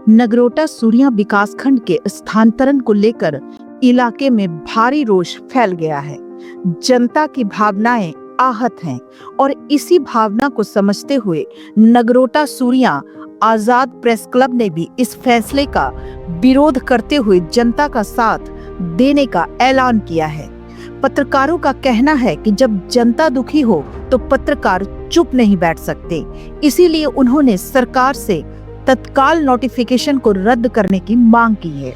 नगरोटा सूरिया विकासखंड के स्थानांतरण को लेकर इलाके में भारी रोष फैल गया है। जनता की भावनाएं आहत हैं और इसी भावना को समझते हुए नगरोटा सूरिया आजाद प्रेस क्लब ने भी इस फैसले का विरोध करते हुए जनता का साथ देने का ऐलान किया है। पत्रकारों का कहना है कि जब जनता दुखी हो तो पत्रकार चुप नहीं बैठ सकते, इसीलिए उन्होंने सरकार से तत्काल नोटिफिकेशन को रद्द करने की मांग की है।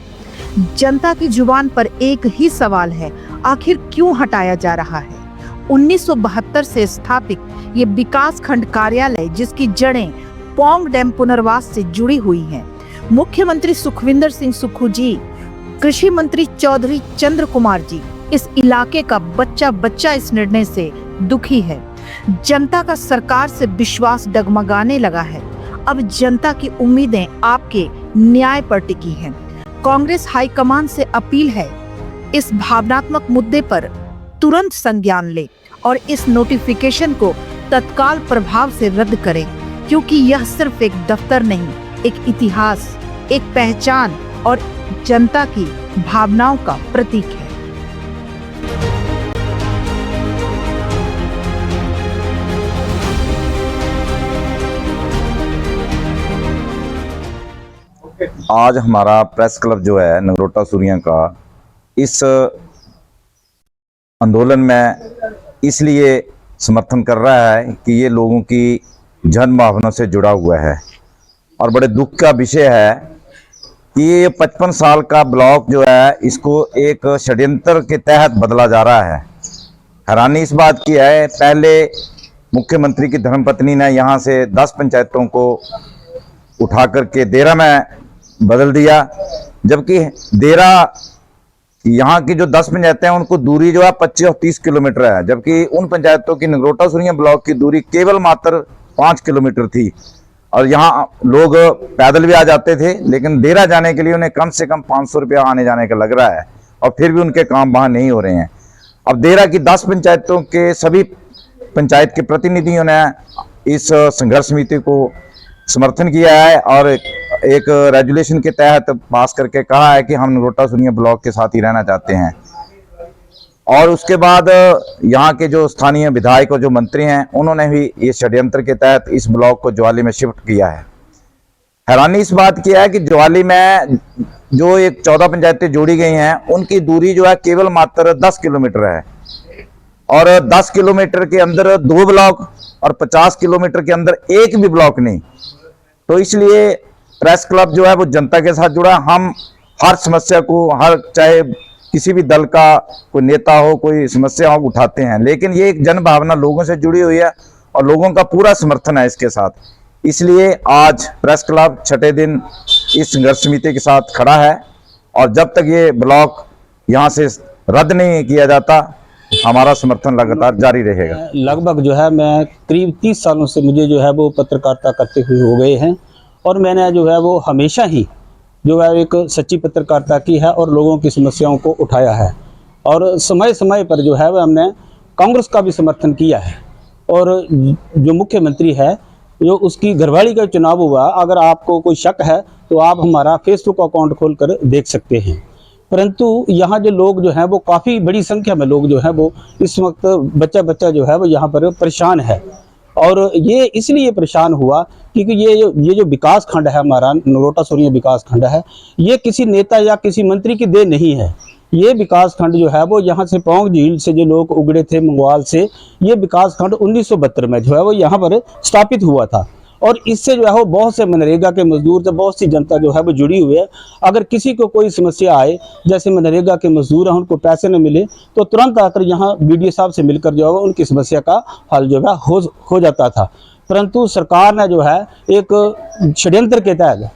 जनता की जुबान पर एक ही सवाल है, आखिर क्यों हटाया जा रहा है? 1972 से स्थापित ये विकास खंड कार्यालय, जिसकी जड़ें पौंग डैम पुनर्वास से जुड़ी हुई हैं। मुख्यमंत्री सुखविंदर सिंह सुक्खू जी, कृषि मंत्री चौधरी चंद्र कुमार जी, इस इलाके का बच्चा बच्चा इस निर्णय से दुखी है। जनता का सरकार से विश्वास डगमगाने लगा है। अब जनता की उम्मीदें आपके न्याय पर टिकी हैं। कांग्रेस हाईकमान से अपील है, इस भावनात्मक मुद्दे पर तुरंत संज्ञान ले और इस नोटिफिकेशन को तत्काल प्रभाव से रद्द करें, क्योंकि यह सिर्फ एक दफ्तर नहीं, एक इतिहास, एक पहचान और जनता की भावनाओं का प्रतीक है। आज हमारा प्रेस क्लब जो है नगरोटा सूरिया का इस आंदोलन में इसलिए समर्थन कर रहा है कि ये लोगों की जन भावना से जुड़ा हुआ है और बड़े दुख का विषय है कि ये 55 साल का ब्लॉक जो है इसको एक षड्यंत्र के तहत बदला जा रहा है। हैरानी इस बात की है, पहले मुख्यमंत्री की धर्मपत्नी ने यहाँ से 10 पंचायतों को उठा करके देरा में बदल दिया, जबकि देरा यहाँ की जो 10 पंचायतें हैं उनको दूरी जो है 25 और 30 किलोमीटर है, जबकि उन पंचायतों की नगरोटा सूरिया ब्लॉक की दूरी केवल मात्र 5 किलोमीटर थी। और यहाँ लोग पैदल भी आ जाते थे, लेकिन देरा जाने के लिए उन्हें कम से कम 500 रुपया आने जाने का लग रहा है और फिर भी उनके काम वहाँ नहीं हो रहे हैं। अब देरा की 10 पंचायतों के सभी पंचायत के प्रतिनिधियों ने इस संघर्ष समिति को समर्थन किया है और एक रेजुलेशन के तहत पास करके कहा है कि हम नगरोटा सूरिया ब्लॉक के साथ ही रहना चाहते हैं। और उसके बाद यहाँ के जो स्थानीय विधायक और जो मंत्री हैं उन्होंने भी ये षड्यंत्र के तहत इस ब्लॉक को ज्वाली में शिफ्ट किया है। हैरानी इस बात की है कि ज्वाली में जो एक 14 पंचायतें जोड़ी गई हैं उनकी दूरी जो है केवल मात्र 10 किलोमीटर है और 10 किलोमीटर के अंदर 2 ब्लॉक और 50 किलोमीटर के अंदर एक भी ब्लॉक नहीं। तो इसलिए प्रेस क्लब जो है वो जनता के साथ जुड़ा। हम हर समस्या को, हर चाहे किसी भी दल का कोई नेता हो, कोई समस्या हो, उठाते हैं, लेकिन ये एक जन भावना लोगों से जुड़ी हुई है और लोगों का पूरा समर्थन है इसके साथ। इसलिए आज प्रेस क्लब 6ठे दिन इस संघर्ष समिति के साथ खड़ा है और जब तक ये ब्लॉक यहाँ से रद्द नहीं किया जाता हमारा समर्थन लगातार जारी रहेगा। लगभग जो है मैं करीब 30 सालों से मुझे जो है वो पत्रकारिता करते हुए हो गए हैं और मैंने जो है वो हमेशा ही जो है एक सच्ची पत्रकारिता की है और लोगों की समस्याओं को उठाया है और समय समय पर जो है वह हमने कांग्रेस का भी समर्थन किया है। और जो मुख्यमंत्री है, जो उसकी घरवाली का चुनाव हुआ, अगर आपको कोई शक है तो आप हमारा फेसबुक अकाउंट खोलकर देख सकते हैं। परंतु यहाँ जो लोग जो हैं वो काफ़ी बड़ी संख्या में लोग जो हैं वो इस वक्त बच्चा बच्चा जो है वो यहाँ पर परेशान है। और ये इसलिए परेशान हुआ क्योंकि ये जो विकास खंड है हमारा नगरोटा सूरिया विकास खंड है, ये किसी नेता या किसी मंत्री की देन नहीं है। ये विकास खंड जो है वो यहाँ से पौंग झील से जो लोग उगड़े थे मंगवाल से, ये विकास खंड 1972 में जो है वो यहाँ पर स्थापित हुआ था और इससे जो है वो बहुत से मनरेगा के मजदूर से बहुत सी जनता जो है वो जुड़ी हुई है। अगर किसी को कोई समस्या आए, जैसे मनरेगा के मजदूर हैं उनको पैसे न मिले तो तुरंत आकर यहाँ बीडीओ साहब से मिलकर जो है उनकी समस्या का हल जो है हो जाता था। परंतु सरकार ने जो है एक षड्यंत्र के तहत,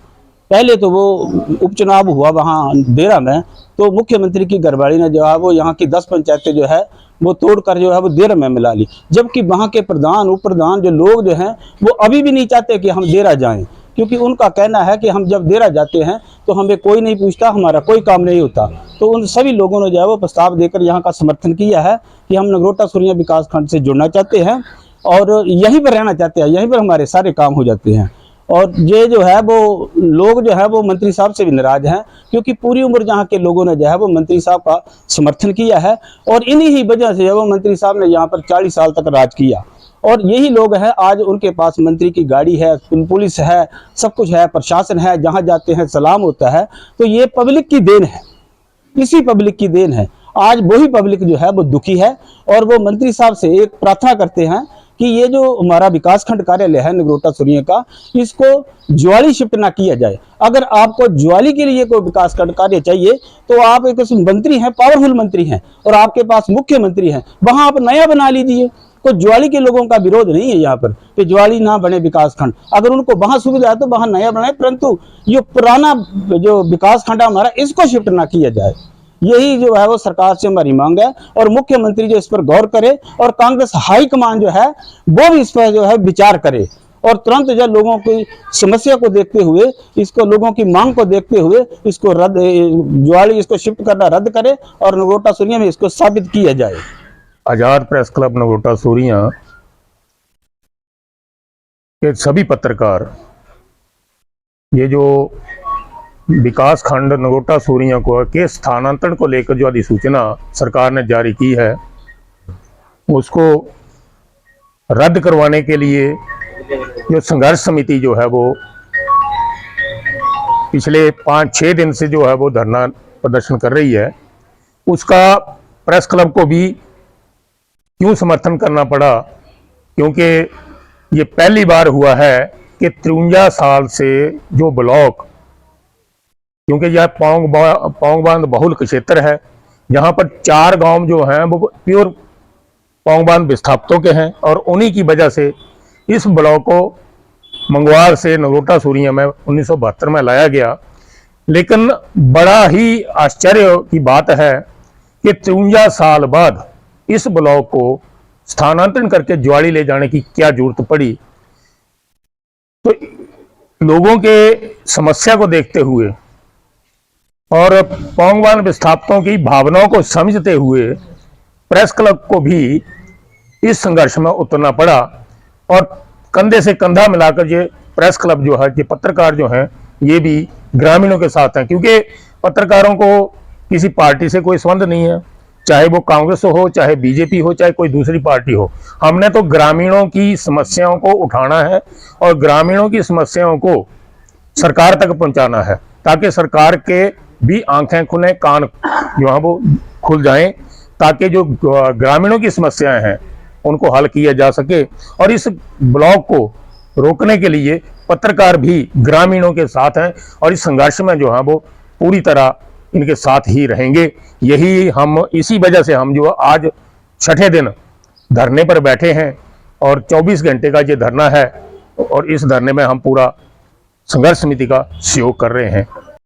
पहले तो वो उपचुनाव हुआ वहाँ देरा में, तो मुख्यमंत्री की घरवाली ने जो है वो यहाँ की 10 पंचायतें जो है वो तोड़कर जो है वो देरा में मिला ली, जबकि वहाँ के प्रधान उप प्रधान जो लोग जो हैं वो अभी भी नहीं चाहते कि हम देरा जाएं, क्योंकि उनका कहना है कि हम जब देरा जाते हैं तो हमें कोई नहीं पूछता, हमारा कोई काम नहीं होता। तो उन सभी लोगों ने जो है वो प्रस्ताव देकर यहाँ का समर्थन किया है कि हम नगरोटा सूरिया विकास खंड से जुड़ना चाहते हैं और यहीं पर रहना चाहते हैं, यहीं पर हमारे सारे काम हो जाते हैं। और ये जो है वो लोग जो है वो मंत्री साहब से भी नाराज हैं, क्योंकि पूरी उम्र जहाँ के लोगों ने जो है वो मंत्री साहब का समर्थन किया है और इन्हीं ही वजह से वो मंत्री साहब ने यहाँ पर 40 साल तक राज किया। और यही लोग हैं आज उनके पास मंत्री की गाड़ी है, पुलिस है, सब कुछ है, प्रशासन है, जहाँ जाते हैं सलाम होता है। तो ये पब्लिक की देन है, इसी पब्लिक की देन है। आज वही पब्लिक जो है वो दुखी है और वो मंत्री साहब से एक प्रार्थना करते हैं कि ये जो हमारा विकासखंड कार्यालय है नगरोटा सुरिया का, इसको ज्वाली शिफ्ट ना किया जाए। अगर आपको ज्वाली के लिए कोई विकासखंड कार्य चाहिए तो आप एक मंत्री हैं, पावरफुल मंत्री हैं और आपके पास मुख्यमंत्री हैं, वहां आप नया बना लीजिए। तो ज्वाली के लोगों का विरोध नहीं है यहाँ पर कि ज्वाली ना बने विकासखंड, अगर उनको वहां सुविधा है तो वहां नया बनाए, परंतु ये पुराना जो विकासखंड है हमारा, इसको शिफ्ट ना किया जाए। यही जो है वो सरकार से हमारी मांग है और मुख्यमंत्री जो इस पर गौर करे और कांग्रेस हाईकमान जो है वो भी इस पर जो है विचार करे और तुरंत जो लोगों की समस्या को देखते हुए, इसको लोगों की मांग को देखते हुए इसको रद्द, ज्वाली इसको शिफ्ट करना रद्द करे और नगरोटा सुरिया में इसको साबित किया जाए। आजाद प्रेस क्लब नगरोटा सुरिया के सभी पत्रकार ये जो विकास खंड नगरोटा सुरिया को के स्थानांतरण को लेकर जो अधिसूचना सरकार ने जारी की है, उसको रद्द करवाने के लिए जो संघर्ष समिति जो है वो पिछले 5-6 दिन से जो है वो धरना प्रदर्शन कर रही है, उसका प्रेस क्लब को भी क्यों समर्थन करना पड़ा, क्योंकि ये पहली बार हुआ है कि 53 साल से जो ब्लॉक, क्योंकि यह पौंग बांध बहुल क्षेत्र है, यहाँ पर 4 गांव जो हैं वो प्योर पौंग बांध विस्थापितों के हैं और उन्हीं की वजह से इस ब्लॉक को मंगवार से नगरोटा सुरिया में 1972 में लाया गया। लेकिन बड़ा ही आश्चर्य की बात है कि 53 साल बाद इस ब्लॉक को स्थानांतरण करके ज्वाली ले जाने की क्या जरूरत पड़ी। तो लोगों के समस्या को देखते हुए और पौंग बांध विस्थापितों की भावनाओं को समझते हुए प्रेस क्लब को भी इस संघर्ष में उतरना पड़ा और कंधे से कंधा मिलाकर ये प्रेस क्लब जो है, ये पत्रकार जो हैं, ये भी ग्रामीणों के साथ हैं, क्योंकि पत्रकारों को किसी पार्टी से कोई संबंध नहीं है, चाहे वो कांग्रेस हो, चाहे बीजेपी हो, चाहे कोई दूसरी पार्टी हो। हमने तो ग्रामीणों की समस्याओं को उठाना है और ग्रामीणों की समस्याओं को सरकार तक पहुंचाना है, ताकि सरकार के भी आंखें खुले, कान जो है वो खुल जाएं, ताकि जो ग्रामीणों की समस्याएं हैं उनको हल किया जा सके। और इस ब्लॉक को रोकने के लिए पत्रकार भी ग्रामीणों के साथ हैं और इस संघर्ष में जो है वो पूरी तरह इनके साथ ही रहेंगे। यही हम, इसी वजह से हम जो आज 6ठे दिन धरने पर बैठे हैं और 24 घंटे का ये धरना है और इस धरने में हम पूरा संघर्ष समिति का सहयोग कर रहे हैं।